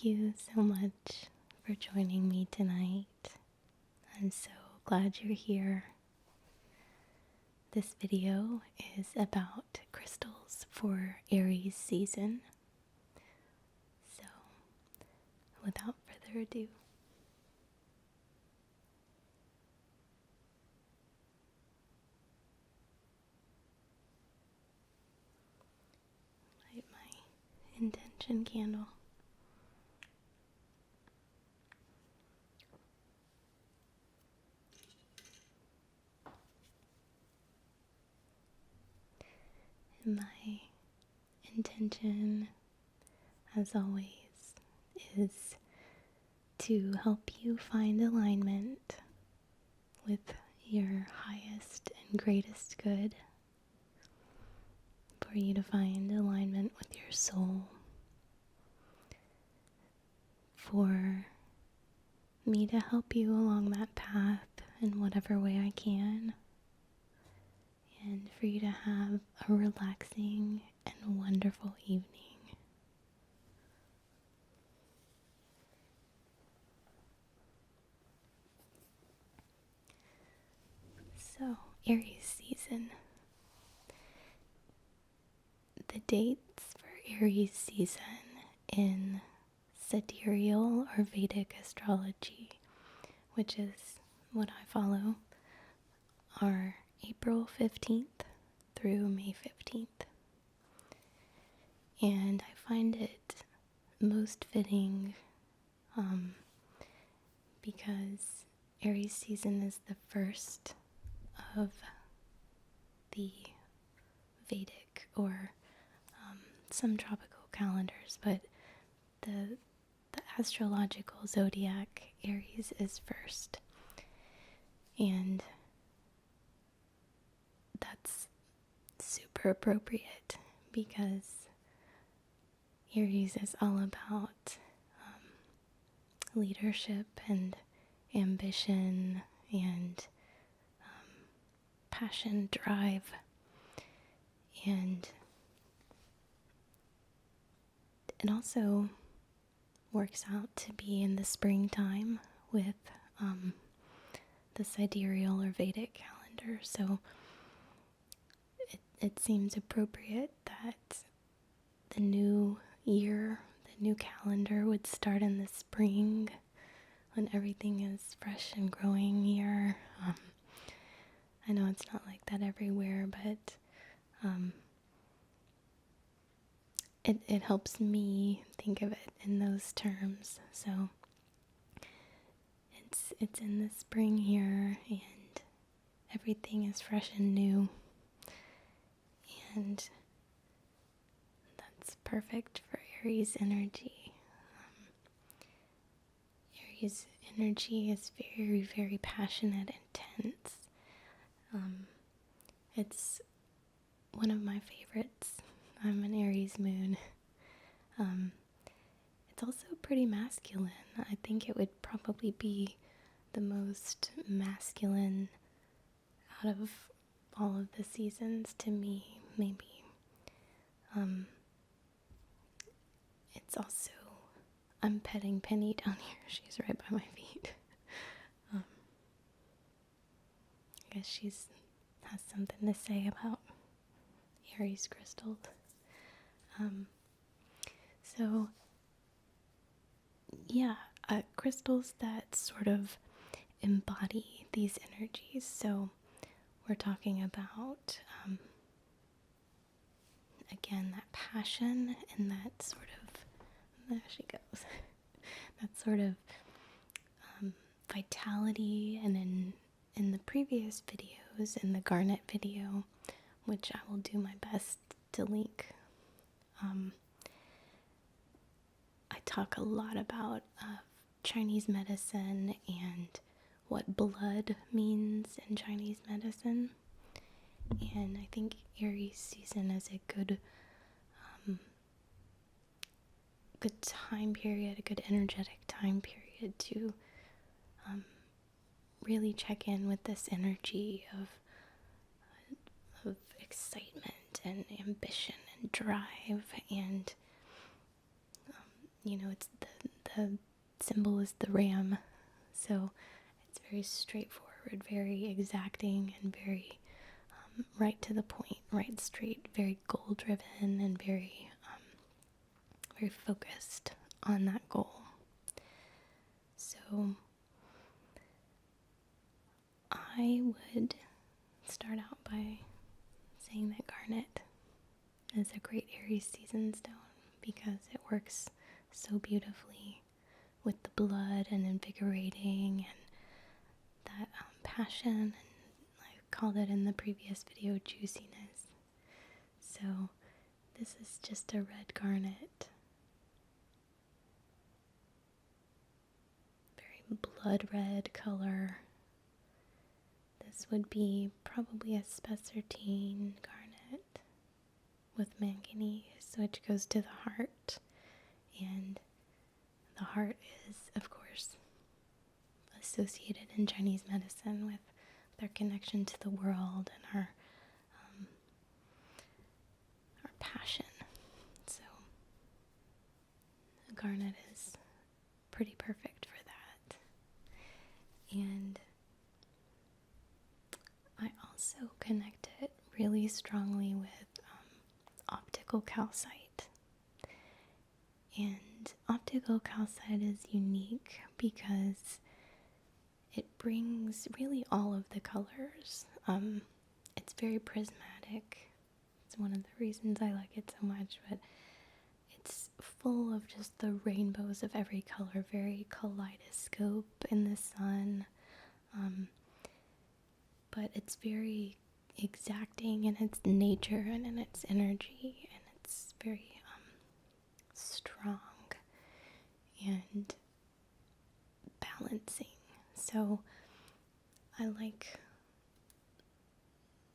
Thank you so much for joining me tonight. I'm so glad you're here. This video is about crystals for Aries season. So, without further ado, light my intention candle. My intention, as always, is to help you find alignment with your highest and greatest good, for you to find alignment with your soul, for me to help you along that path in whatever way I can, and for you to have a relaxing and wonderful evening. So, Aries season. The dates for Aries season in sidereal or Vedic astrology, which is what I follow, are April 15th through May 15th. And I find it most fitting because Aries season is the first of the Vedic or some tropical calendars, but the astrological zodiac, Aries, is first. And that's super appropriate because Aries is all about leadership and ambition and passion, drive, and it also works out to be in the springtime with the sidereal or Vedic calendar, so it seems appropriate that the new year, the new calendar would start in the spring when everything is fresh and growing here. I know it's not like that everywhere, but it helps me think of it in those terms. So it's in the spring here, and everything is fresh and new, and that's perfect for Aries energy. Aries energy is very, very passionate, intense. It's one of my favorites. I'm an Aries moon. It's also pretty masculine. I think it would probably be the most masculine out of all of the seasons to me, maybe. It's also, I'm petting Penny down here. She's right by my feet. I guess she's has something to say about Aries crystals. So, yeah, crystals that sort of embody these energies. So, we're talking about, again, that passion and that sort of, there she goes, that sort of vitality. And in the previous videos, in the Garnet video, which I will do my best to link, I talk a lot about Chinese medicine and what blood means in Chinese medicine. And I think Aries season is a good time period, a good energetic time period to really check in with this energy of excitement and ambition and drive and it's the symbol is the ram, so it's very straightforward, very exacting, and very right to the point, right straight, very goal driven, and very very focused on that goal. So I would start out by saying that garnet is a great Aries season stone because it works so beautifully with the blood and invigorating and that passion, and I called it in the previous video juiciness. So this is just a red garnet, very blood red color. This would be probably a spessartine garnet with manganese, which goes to the heart, and the heart is, of course, associated in Chinese medicine with our connection to the world and our passion. So a garnet is pretty perfect for that. And I also connect it really strongly with optical calcite. And optical calcite is unique because it brings really all of the colors. It's very prismatic. It's one of the reasons I like it so much, but it's full of just the rainbows of every color, very kaleidoscope in the sun. But it's very exacting in its nature and in its energy, and it's very strong and balancing. So I like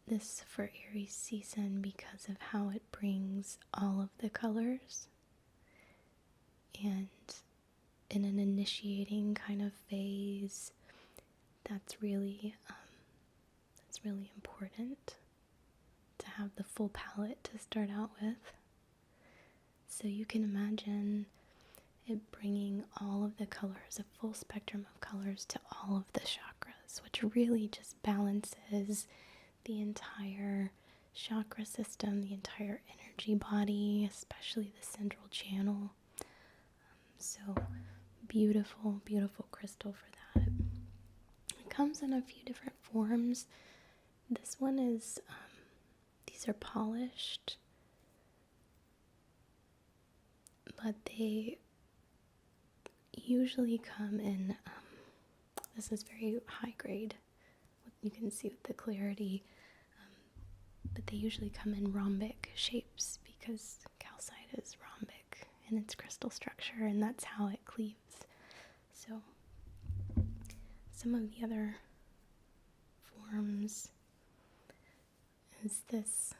this for Aries season because of how it brings all of the colors, and in an initiating kind of phase, that's really important to have the full palette to start out with. So you can imagine it bringing all of the colors, a full spectrum of colors to all of the chakras, which really just balances the entire chakra system, the entire energy body, especially the central channel. So beautiful, beautiful crystal for that. It comes in a few different forms. This one is, these are polished, but they usually come in, this is very high grade, you can see with the clarity, but they usually come in rhombic shapes because calcite is rhombic in its crystal structure, and that's how it cleaves. So some of the other forms is this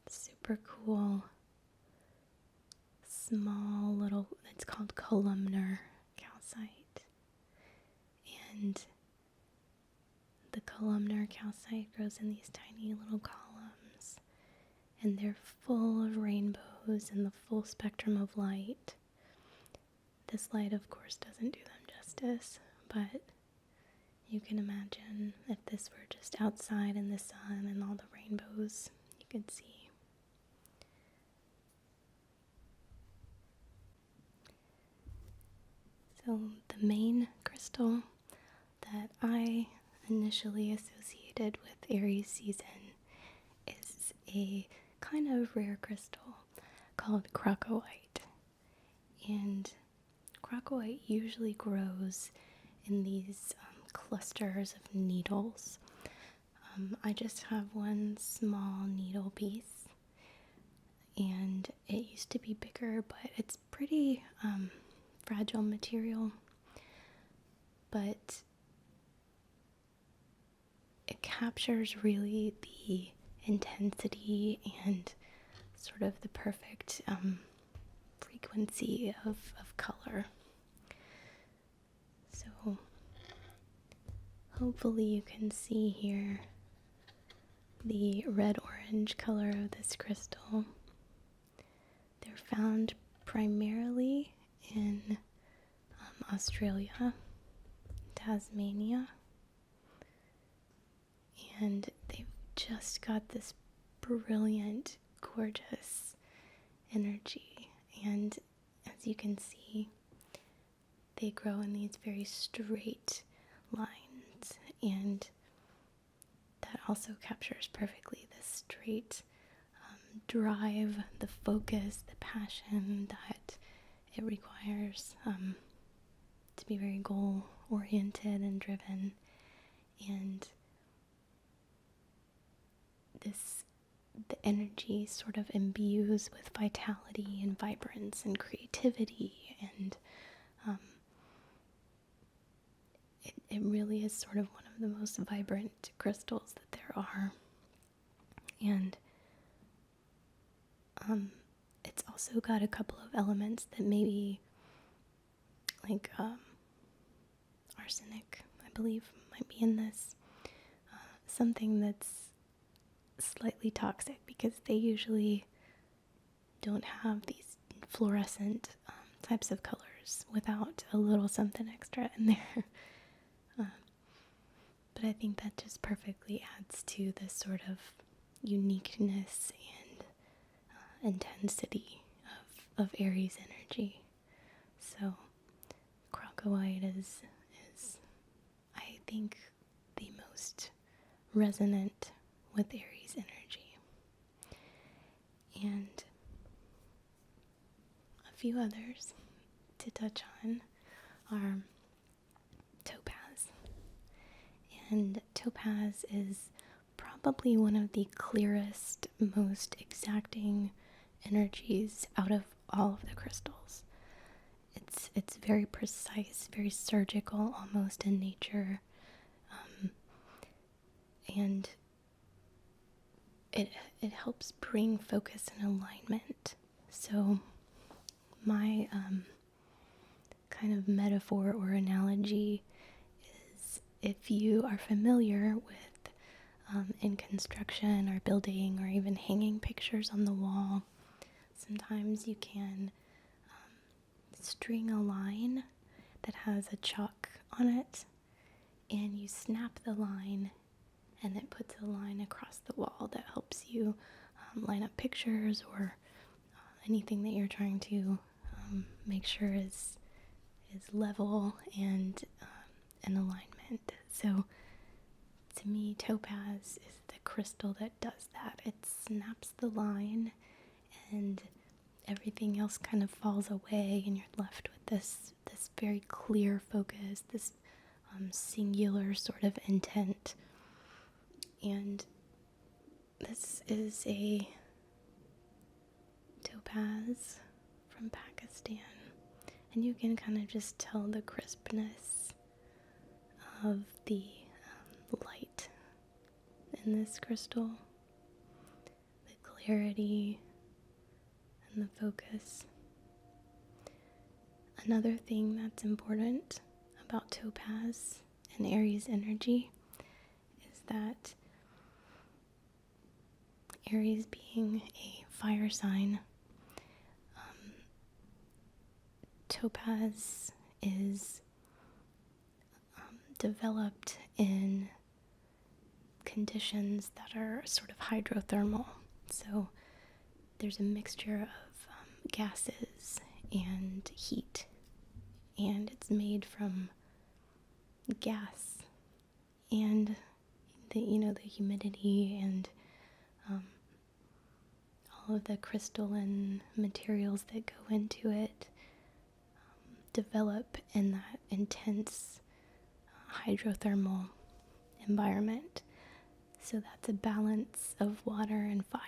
super cool small little, it's called columnar calcite, and the columnar calcite grows in these tiny little columns, and they're full of rainbows and the full spectrum of light. This light, of course, doesn't do them justice, but you can imagine if this were just outside in the sun and all the rainbows you could see. So the main crystal that I initially associated with Aries season is a kind of rare crystal called crocodile. And crocodile usually grows in these clusters of needles. I just have one small needle piece, and it used to be bigger, but it's pretty fragile material, but it captures really the intensity and sort of the perfect frequency of color. So hopefully you can see here the red-orange color of this crystal. They're found primarily in Australia, Tasmania, and they've just got this brilliant, gorgeous energy. And as you can see, they grow in these very straight lines, and that also captures perfectly the straight drive, the focus, the passion that it requires to be very goal oriented and driven. And the energy sort of imbues with vitality and vibrance and creativity, and it really is sort of one of the most vibrant crystals that there are. And it's also got a couple of elements that maybe, like arsenic, I believe, might be in this. Something that's slightly toxic, because they usually don't have these fluorescent types of colors without a little something extra in there. But I think that just perfectly adds to this sort of uniqueness and intensity of Aries energy. So Crocodile is I think the most resonant with Aries energy. And a few others to touch on are Topaz. And Topaz is probably one of the clearest, most exacting energies out of all of the crystals. It's very precise, very surgical, almost in nature, and it helps bring focus and alignment. So my kind of metaphor or analogy is, if you are familiar with in construction or building or even hanging pictures on the wall, sometimes you can string a line that has a chalk on it, and you snap the line, and it puts a line across the wall that helps you line up pictures or anything that you're trying to make sure is level and in alignment. So to me, Topaz is the crystal that does that. It snaps the line, and everything else kind of falls away, and you're left with this very clear focus, this singular sort of intent. And this is a Topaz from Pakistan, and you can kind of just tell the crispness of the light in this crystal, the clarity and the focus. Another thing that's important about Topaz and Aries energy is that Aries being a fire sign, Topaz is developed in conditions that are sort of hydrothermal. So there's a mixture of gases and heat, and it's made from gas and the humidity and all of the crystalline materials that go into it develop in that intense hydrothermal environment. So that's a balance of water and fire.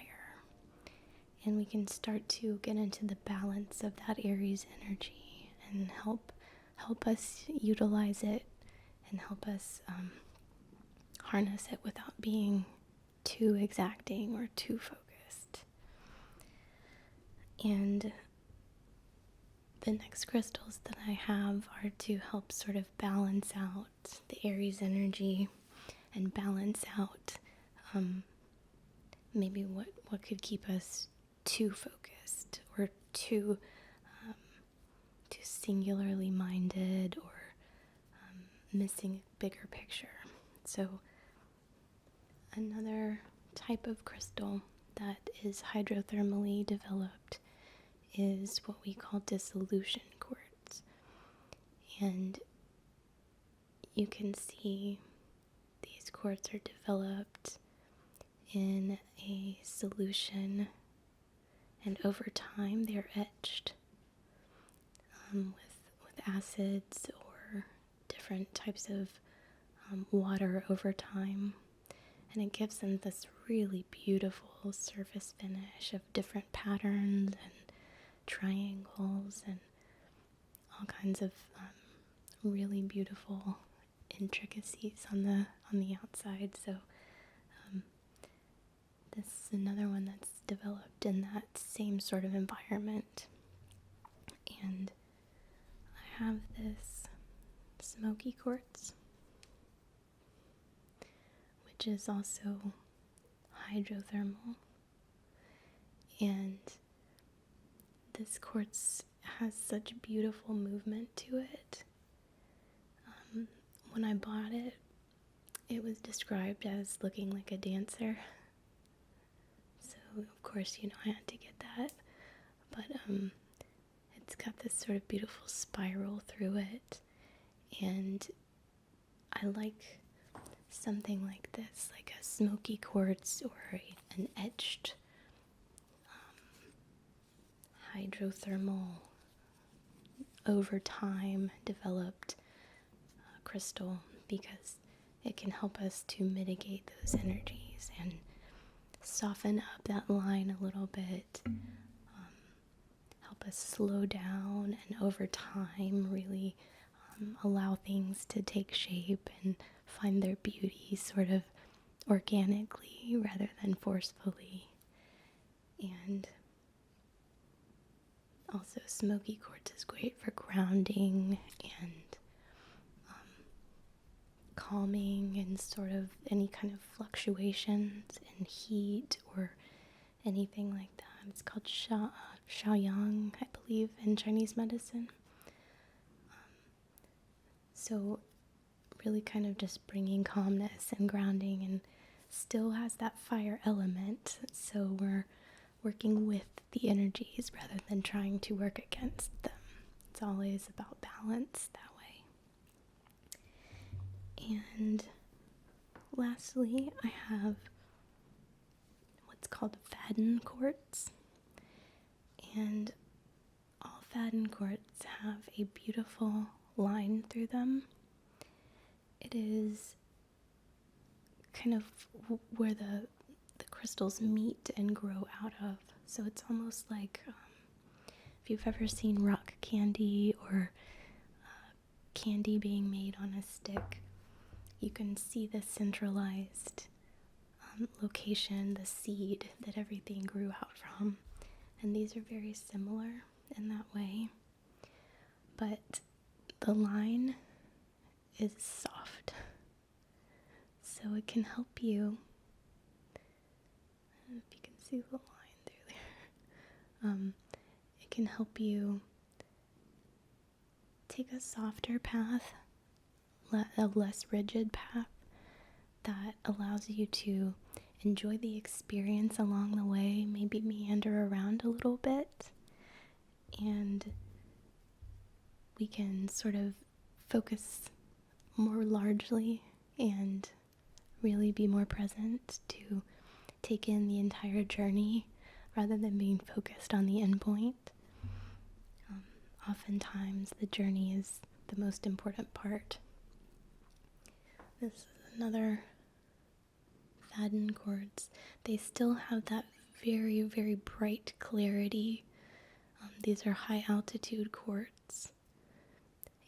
And we can start to get into the balance of that Aries energy and help us utilize it and help us harness it without being too exacting or too focused. And the next crystals that I have are to help sort of balance out the Aries energy and balance out maybe what could keep us too focused or too singularly minded or missing a bigger picture. So another type of crystal that is hydrothermally developed is what we call dissolution quartz. And you can see these quartz are developed in a solution, and over time they're etched with acids or different types of water over time, and it gives them this really beautiful surface finish of different patterns and triangles and all kinds of really beautiful intricacies on the outside. So this is another one that's developed in that same sort of environment. And I have this Smoky Quartz, which is also hydrothermal. And this quartz has such beautiful movement to it. When I bought it, it was described as looking like a dancer. So, of course, I had to get that. But it's got this sort of beautiful spiral through it. And I like something like this, like a smoky quartz or an etched hydrothermal, over time developed crystal, because it can help us to mitigate those energies and soften up that line a little bit, help us slow down, and over time really allow things to take shape and find their beauty sort of organically rather than forcefully. And also smoky quartz is great for grounding and calming and sort of any kind of fluctuations in heat or anything like that. It's called Shaoyang, I believe, in Chinese medicine. So really kind of just bringing calmness and grounding, and still has that fire element. So we're working with the energies rather than trying to work against them. It's always about balance that way. And lastly, I have what's called Fadden Quartz. And all Fadden Quartz have a beautiful line through them. It is kind of where the crystals meet and grow out of. So it's almost like if you've ever seen rock candy or candy being made on a stick, you can see the centralized location, the seed that everything grew out from. And these are very similar in that way. But the line is soft. So it can help you, if you can see the line through there, it can help you take a softer path, a less rigid path that allows you to enjoy the experience along the way, maybe meander around a little bit, and we can sort of focus more largely and really be more present to take in the entire journey rather than being focused on the end point. Oftentimes the journey is the most important part. This is another Fadden Quartz. They still have that very, very bright clarity. These are high altitude quartz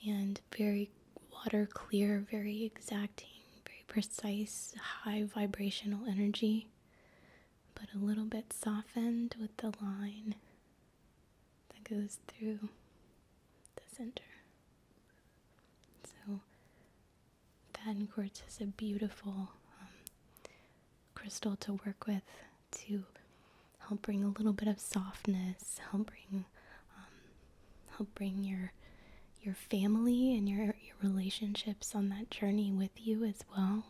and very water clear, very exacting, very precise, high vibrational energy, but a little bit softened with the line that goes through the center. So Fadden Quartz is a beautiful crystal to work with to help bring a little bit of softness, help bring your your family and your relationships on that journey with you as well.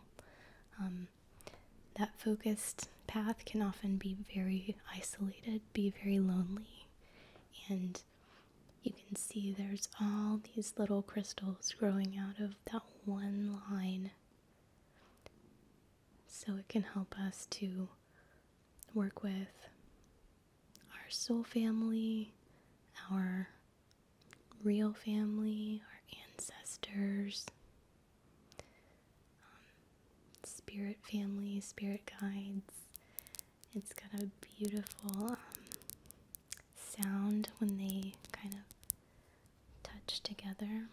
That focused path can often be very isolated, be very lonely, and you can see there's all these little crystals growing out of that one line. So it can help us to work with our soul family, our real family, our ancestors, spirit family, spirit guides. It's got a beautiful sound when they kind of touch together.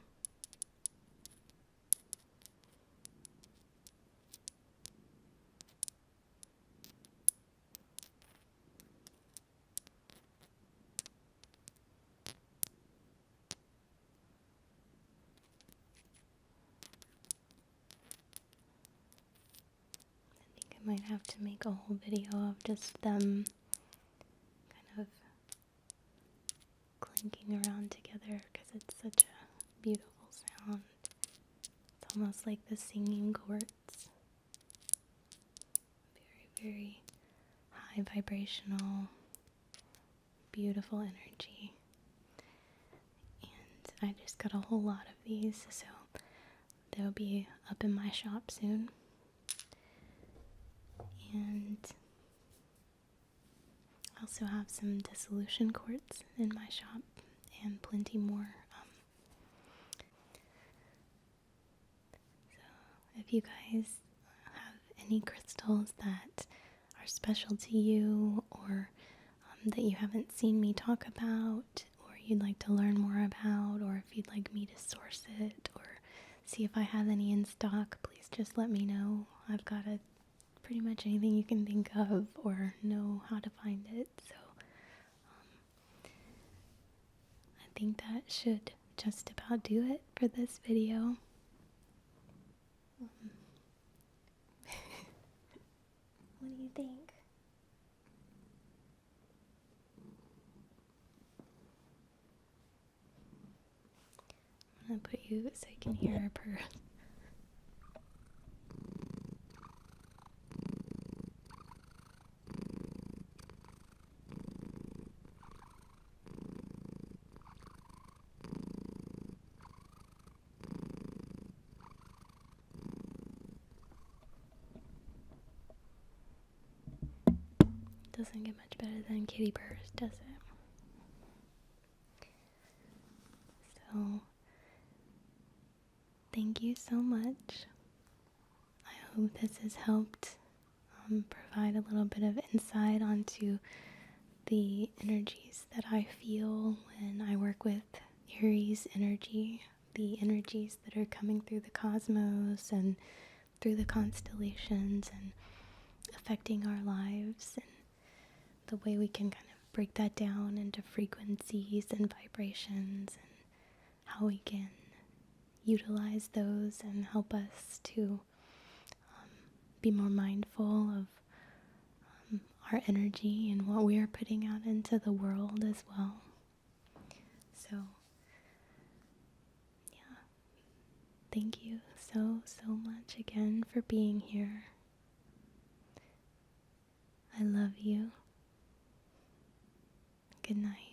I might have to make a whole video of just them kind of clinking around together because it's such a beautiful sound. It's almost like the singing quartz. Very, very high vibrational, beautiful energy. And I just got a whole lot of these, so they'll be up in my shop soon. And I also have some dissolution quartz in my shop and plenty more. So if you guys have any crystals that are special to you, or that you haven't seen me talk about, or you'd like to learn more about, or if you'd like me to source it or see if I have any in stock, please just let me know. I've got pretty much anything you can think of or know how to find it. So I think that should just about do it for this video. What do you think? I'm gonna put you so you can hear her purr. Doesn't get much better than kitty purrs, does it? So, thank you so much. I hope this has helped provide a little bit of insight onto the energies that I feel when I work with Aries energy, the energies that are coming through the cosmos and through the constellations and affecting our lives, and the way we can kind of break that down into frequencies and vibrations, and how we can utilize those and help us to be more mindful of our energy and what we are putting out into the world as well. So, yeah, thank you so much again for being here. I love you. Good night.